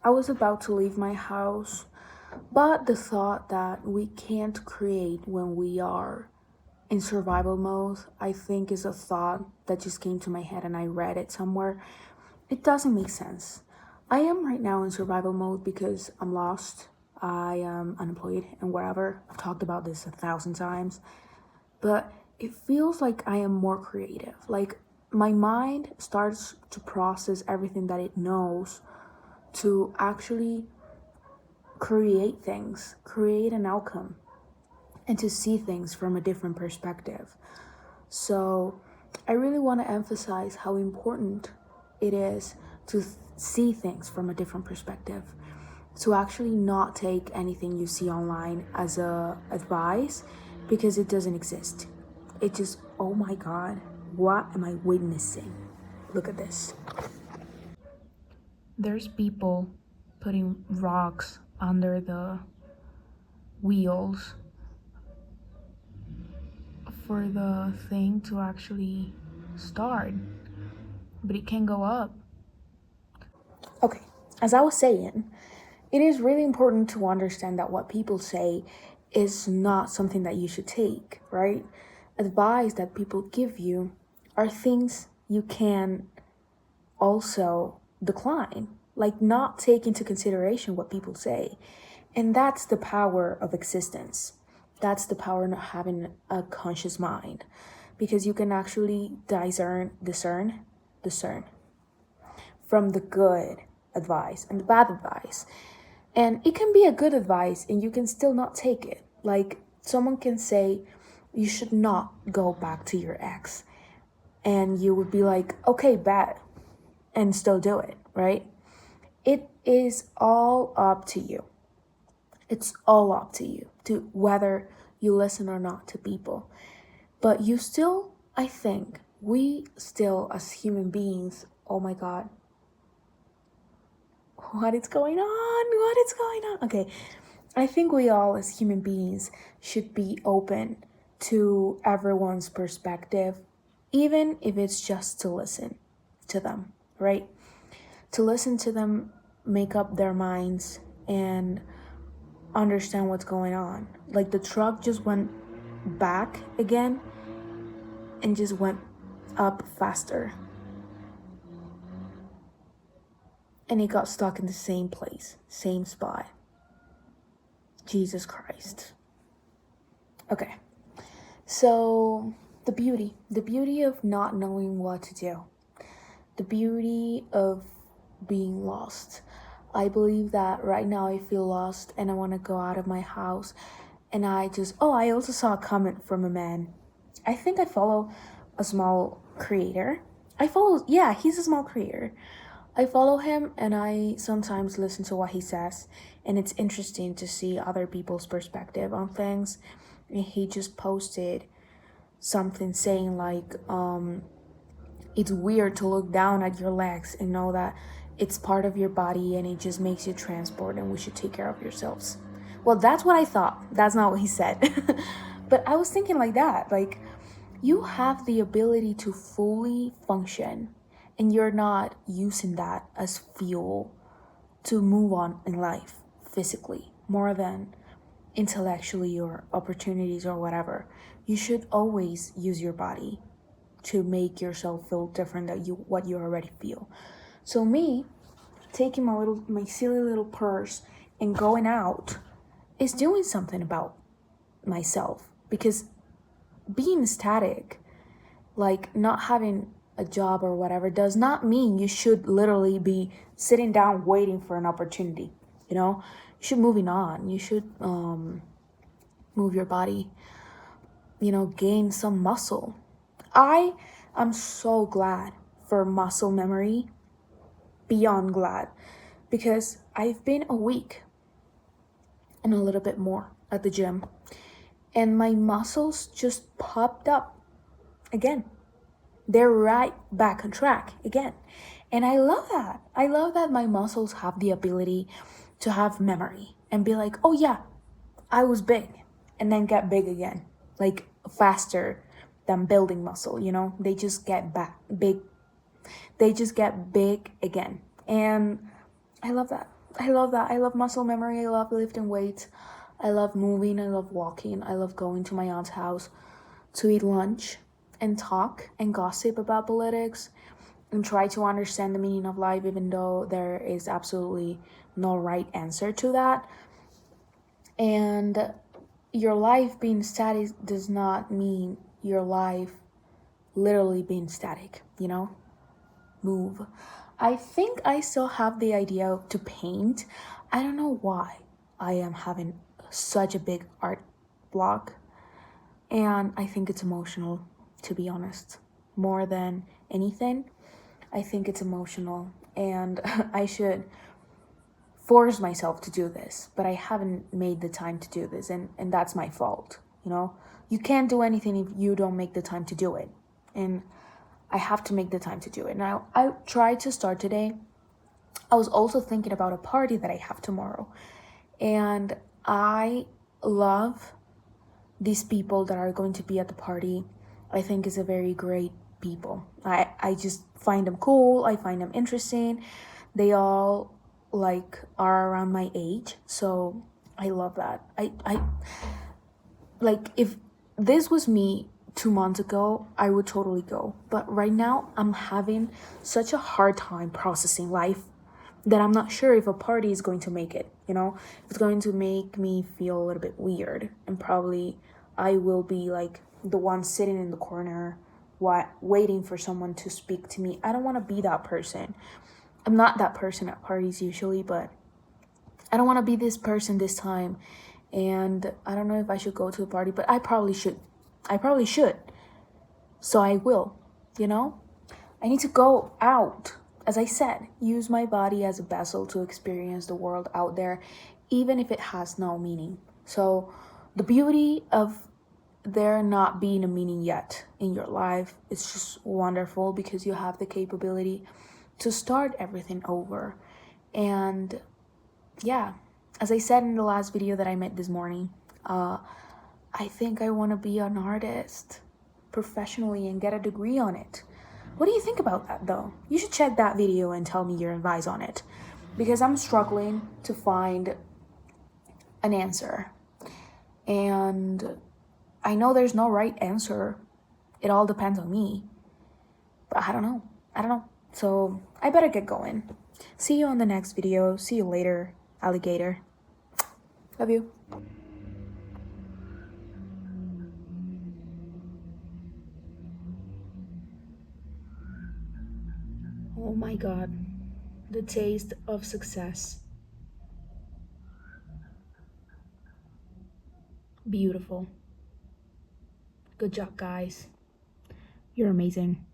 I was about to leave my house, but the thought that we can't create when we are in survival mode, I think is a thought that just came to my head and I read it somewhere. It doesn't make sense. I am right now in survival mode because I'm lost. I am unemployed and whatever. I've talked about this 1,000 times, but it feels like I am more creative. Like my mind starts to process everything that it knows to actually create things, create an outcome, and to see things from a different perspective. So I really want to emphasize how important it is to see things from a different perspective, to actually not take anything you see online as a advice, because it doesn't exist. It just, oh my God, what am I witnessing? Look at this. There's people putting rocks under the wheels for the thing to actually start, but it can go up. Okay, as I was saying, it is really important to understand that what people say is not something that you should take, right? Advice that people give you are things you can also decline, like not take into consideration what people say. And that's the power of existence. That's the power of having a conscious mind, because you can actually discern from the good advice and the bad advice. And it can be a good advice and you can still not take it. Like someone can say, you should not go back to your ex. And you would be like, okay, bad. And still do it, right? It is all up to you. It's all up to you to whether you listen or not to people. But you still, I think, we still as human beings, oh my God, what is going on? What is going on? Okay, I think we all as human beings should be open to everyone's perspective, even if it's just to listen to them, right? To listen to them, make up their minds, and understand what's going on. Like the truck just went back again and just went up faster. And it got stuck in the same place, same spot. Jesus Christ. Okay. So the beauty of not knowing what to do. The beauty of being lost. I believe that right now I feel lost and I want to go out of my house. And I also saw a comment from a man. I think I follow a small creator. He's a small creator. I follow him and I sometimes listen to what he says. And it's interesting to see other people's perspective on things. And he just posted something saying like, it's weird to look down at your legs and know that it's part of your body and it just makes you transport and we should take care of yourselves. Well, that's what I thought. That's not what he said. But I was thinking like that. Like, you have the ability to fully function and you're not using that as fuel to move on in life physically more than intellectually or opportunities or whatever. You should always use your body to make yourself feel different than what you already feel. So me taking my silly little purse and going out is doing something about myself, because being static, like not having a job or whatever, does not mean you should literally be sitting down waiting for an opportunity. You should moving on. You should move your body, gain some muscle. I am so glad for muscle memory, beyond glad, because I've been a week and a little bit more at the gym and my muscles just popped up again. They're right back on track again. And I love that. I love that my muscles have the ability to have memory and be like, oh yeah, I was big, and then get big again, like faster than building muscle, they just get big. They just get big again. And I love that. I love that. I love muscle memory. I love lifting weights. I love moving. I love walking. I love going to my aunt's house to eat lunch and talk and gossip about politics and try to understand the meaning of life, even though there is absolutely no right answer to that. And your life being static does not mean your life literally being static, you know? Move. I think I still have the idea to paint. I don't know why I am having such a big art block. And I think it's emotional, to be honest. More than anything, I think it's emotional. And I should force myself to do this, but I haven't made the time to do this. And that's my fault, you know? You can't do anything if you don't make the time to do it. And I have to make the time to do it. Now, I tried to start today. I was also thinking about a party that I have tomorrow. And I love these people that are going to be at the party. I think is a very great people. I just find them cool. I find them interesting. They all like are around my age. So I love that. I like if this was me 2 months ago, I would totally go. But right now, I'm having such a hard time processing life that I'm not sure if a party is going to make it, you know? It's going to make me feel a little bit weird. And probably I will be like the one sitting in the corner waiting for someone to speak to me. I don't want to be that person. I'm not that person at parties usually, but I don't want to be this person this time. And I don't know if I should go to the party, but I probably should. So I will, you know? I need to go out. As I said, use my body as a vessel to experience the world out there, even if it has no meaning. So the beauty of there not being a meaning yet in your life, it's just wonderful because you have the capability to start everything over. And yeah, as I said in the last video that I made this morning, I think I want to be an artist professionally and get a degree on it. What do you think about that though? You should check that video and tell me your advice on it, because I'm struggling to find an answer. And I know there's no right answer. It all depends on me. But I don't know. So I better get going. See you on the next video. See you later, alligator. Love you. Oh my God. The taste of success. Beautiful. Good job, guys. You're amazing.